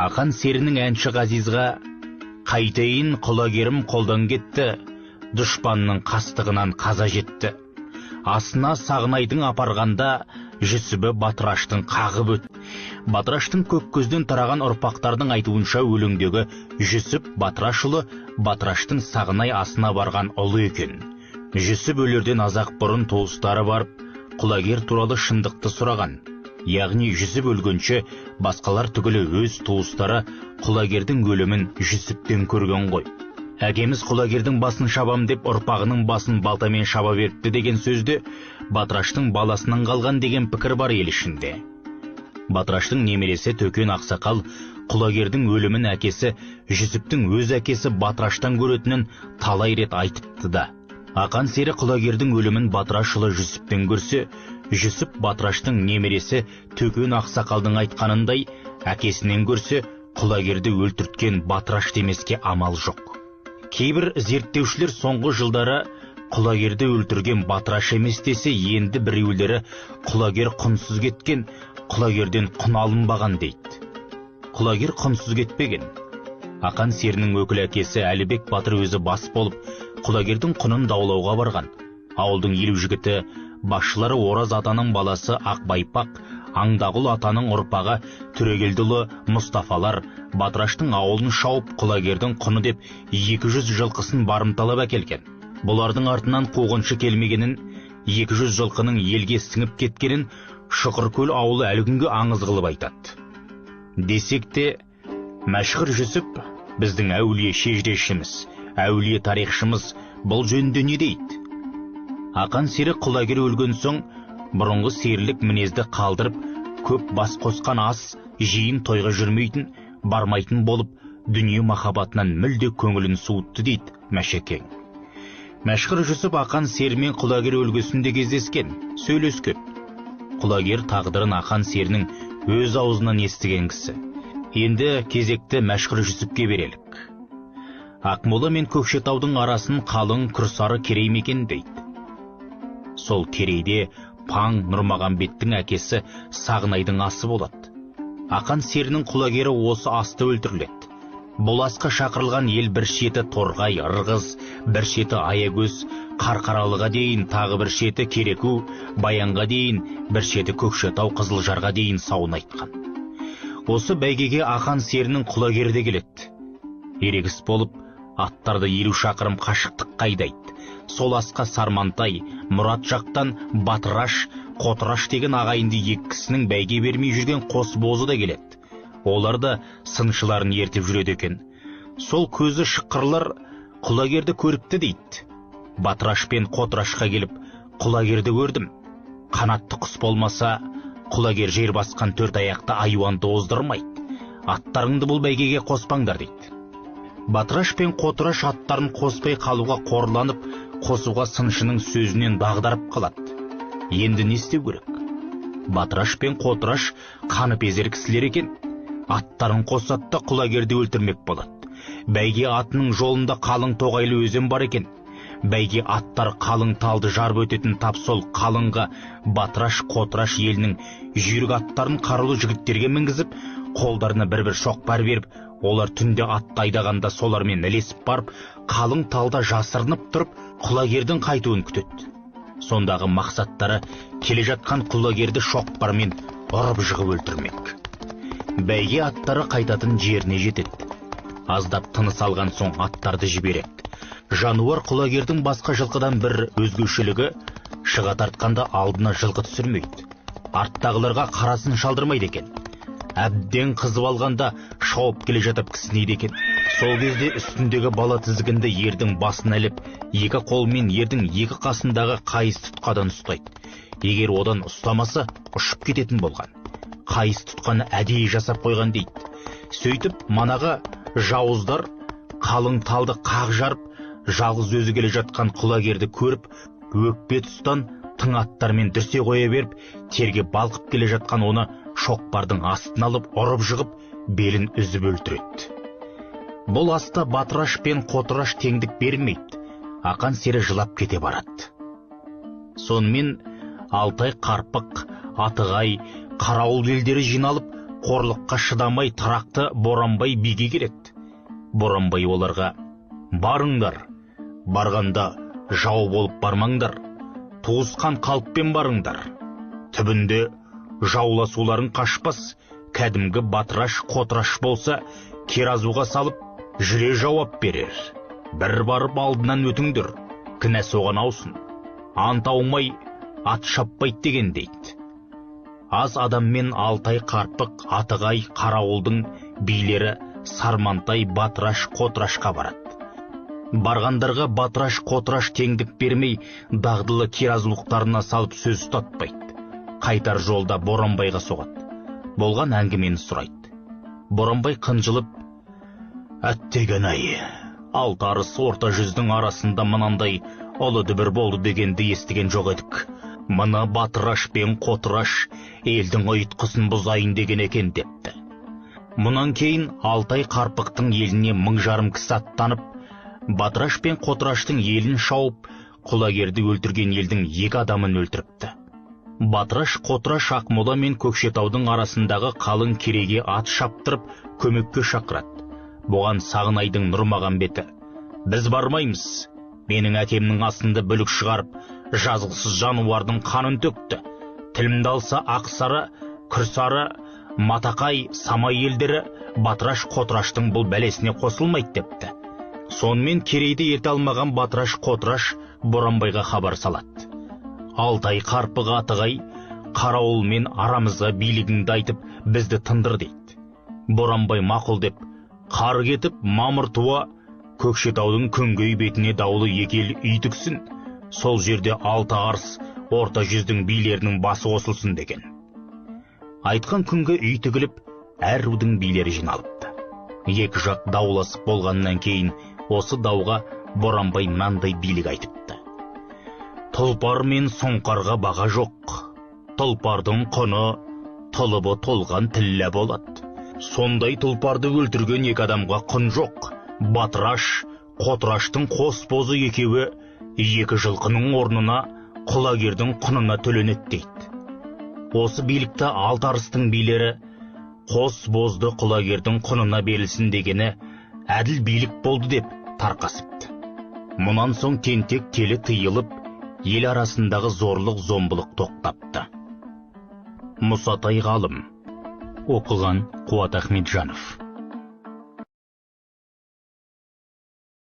Ақан серінің әнші Ғазизға қайтайын құлагерім қолдан кетті, дұшпанның қастығынан қаза жетті. Асына Сағынайдың апарғанда Жүсібі Батыраштың қағып өт. Батыраштың көк көзден тараған ұрпақтардың айтуынша өлеңдегі Жүсіп Батырашұлы Батыраштың Сағынай асына барған ұлы екен. Жүсіп өлерден азақ бұрын туыстары барып, құлагер туралы шындықты сұраған. Яғни Жүсіп өлгенше басқалар түгілі өз туыстары құлагердің өлімін Жүсіптен көрген ғой. Әкеміз құлагердің басын шабам деп ұрпағының басын балтамен шаба беріпті деген сөзде Батыраштың баласынан қалған деген пікір бар ел ішінде. Батыраштың немересі Төкен Ақсақал құлагердің өлімін әкесі Жүсіптің өз әкесі Батыраштан көретінін талай рет айтыпты да. Ақан сері құлагердің өлімін Батырашұлы Жүсіптен көрсе, Жүсіп Батыраштың немересі Төкен Ақсақалдың айтқанындай, әкесінен көрсе, құлагерді өлтірткен Батыраш демеске амал жоқ. Кейбір зерттеушілер соңғы жылдары құлагерді өлтірген Батыраш емес десе, енді біреулері құлагер құнсыз кеткен, құлагерден құн алынбаған дейді. Құлагер құнсыз кетпеген. Ақан серінің өкіл әкесі Әлібек Батыр өзі бас болып, құлагердің құнын даулауға барған. Ауылдың елу жігіті, басшылары Ораз атаның баласы Ақбайпақ, Аңдағұл атаның ұрпағы Түрегелдіұлы Мұстафалар Батыраштың ауылын шауып құлагердің құны деп 200 жылқысын барымталап әкелген. Бұлардың артынан қуғыншы келмегенін, 200 жылқының елге сіңіп кеткенін Шұқыркөл ауылы әлі күнге аңыз қылып айтады. Десек те, мәшһүр Жүсіп біздің әулие шежірешіміз, әулие тарихшымыз бұл жөнінде не дейді? Ақан сері құлагер өлген соң, бұрынғы серілік мінезді қалдырып, көп бас қосқан ас, жиын тойға жүрмейтін, бармайтын болып, дүние махаббатынан мүлде көңілін суытты дейді Мәшекең. Мәшһүр Жүсіп Ақан серімен құлагер өлгесінде кездескен, сөйлескен. Құлагер тағдырын Ақан серінің өз аузынан естіген кісі. Енді кезекті мәшһүр Жүсіпке берелік. Ақмола мен Көкшетаудың арасын қалың күрсары керей мекен дейді. Сол керейде Паң Нұрмағамбеттің әкесі Сағынайдың асы болады. Ақан серінің құлагері осы асты өлтіріледі. Бұл асқа шақырылған ел бір шеті Торғай, Ырғыз, бір шеті Аягөз, Қарқаралыға дейін, тағы бір шеті Кереку, Баянға дейін, бір шеті Көкшетау, Қызылжарға дейін сауын айтқан. Осы бәйгеге Ақан серінің құлагері де келеді. Ерегіс болып, аттарды 50 шақырым қашықтыққа айдайды. Сол асқа Сармантай, Мұрат жақтан Батыраш, Қотыраш деген ағайынды екі кісінің бәйге бермей жүрген қос бозы да келеді. Олар да сыншыларын ертіп жүреді екен. Сол көзі шыққырлар құлагерді көріпті дейді. Батыраш пен Қотырашқа келіп, құлагерді көрдім. Қанатты құс болмаса, құлагер жер басқан төрт аяқты айуанды оздырмайды. Аттарыңды бұл бәйгеге қоспаңдар дейді. Батыраш пен Қотыраш аттарын қоспай қалуға қорланып, қосуға сыншының сөзінен дағдарып қалады. Енді не істеу керек? Батыраш пен Қотыраш қаныпезер кісілер екен. Аттарын қосатта құлагерді өлтірмек болады. Бәйге атының жолында қалың тоғайлы өзен бар екен. Бәйге аттар қалың талды жарып өтетін тап сол қалыңға Батыраш Қотыраш елінің жүйрік аттарын қарулы жігіттерге мінгізіп, қолдарына бір-бір шоқпар беріп, олар түнде атты айдағанда солармен ілесіп барып, қалың талда жасырынып тұрып, құлагердің қайтуын күтеді. Сондағы мақсаттары келе жатқан құлагерді шоқпармен ұрып жығып өлтірмек. Бәйге аттары қайтатын жеріне жетеді. Аздап тыныс алған соң аттарды жібереді. Жануар құлагердің басқа жылқыдан бір өзгешелігі, шыға тартқанда алдына жылқы түсірмейді. Арттағыларға қарасын шалдырмайды екен. Әбден қызып алғанда шауып келе жатып кісінейді екен. Сол кезде үстіндегі бала тізгінді ердің басына іліп, екі қолмен ердің екі қасындағы қайыс тұтқадан ұстайды. Егер одан ұстамаса, ұшып кететін болған. Қайыс тұтқаны әдейі жасап қойған дейді. Сөйтіп, манаға жауыздар қалың талды қақ жарып, жалғыз өзі келе жатқан құлагерді көріп, өкпе тұстан тың аттармен дүрсе қоя беріп, терге балқып келе жатқан оны шоқпардың астына алып, ұрып жығып, белін үзіп өлтіреді. Бұл аста Батыраш пен Қотыраш теңдік бермейді. Ақан сері жылап кете барады. Сонымен Алтай, Қарпық, Атығай, Қарауыл елдері жиналып, қорлыққа шыдамай тарақты Боранбай биге келеді. Боранбай оларға: барыңдар, барғанда жау болып бармаңдар, туысқан қалыппен барыңдар. Түбінде жауласуларын қашпас, кәдімгі батыраш қотыраш болса, керазуға салып жүре жауап берер. Бір барып алдынан өтіңдір, кінә соған аусын. Ант аумай, ат шаппайды деген дейді. Аз адаммен Алтай Қарпық, Атығай, Қарауылдың билері Сармантай, Батыраш, Қотырашқа барады. Барғандарға батыраш қотыраш теңдік бермей, дағдылы керазулықтарына салып сөз ұстатпайды. Қайтар жолда Боранбайға соғады. Болған әңгімені сұрайды. Боранбай қынжылып: әттеген-ай, алты арыс орта жүздің арасында мынандай ұлы дүбір болды дегенді естіген жоқ едік. Мына батыраш пен қотыраш елдің ұйытқысын бұзайын деген екен депті. Мұнан кейін Алтай Қарпықтың еліне 1000 жарым кісі аттанып, Батыраш пен Қотыраштың елін шауып, құлагерді өлтірген елдің 2 адамын өлтіріпті. Батыраш Қотыраш Ақмола мен Көкшетаудың арасындағы қалың кереге ат шаптырып, көмекке шақырады. Бұған Сағынайдың Нұрмағамбеті: біз бармаймыз, менің әкемнің астында бүлік шығарып, жазықсыз жануардың қанын төкті. Тілімді алса Ақсары, Күрсары, Матақай, Самай елдері Батыраш Қотыраштың бұл бәлесіне қосылмайды депті. Сонымен керейді ерте алмаған Батыраш Қотыраш Боранбайға хабар салады: Алтай Қарпық, Атығай, Қарауылмен арамызға билігіңді айтып, бізді тындыр дейді. Боранбай мақұл деп, қар кетіп, мамыр туа, Көкшетаудың күнгей бетіне даулы екел үй тіксін, сол жерде 6 арыс орта жүздің билерінің басы қосылсын деген. Айтқан күнге үй тігіліп, әр рудың билері жиналыпты. Екі жақ дауласып болғаннан кейін осы дауға Боранбай мынандай билік айтыпты: тұлпар мен сұңқарға баға жоқ, тұлпардың құны тұлыбы толған тіллә болады. Сондай тұлпарды өлтірген 2 адамға құн жоқ. Батыраш, Қотыраштың қос бозы екеуі 2 жылқының орнына құлагердің құнына төленеді дейді. Осы билікті 6 арыстың билері қос бозды құлагердің құнына берілсін дегені әділ билік болды деп тарқасыпты. Мұнан соң тентек телі тыйылып, ел арасындағы зорлық зомбылық тоқтапты. Мұсатай ғалым. Оқыған Қуат Ахметжанов.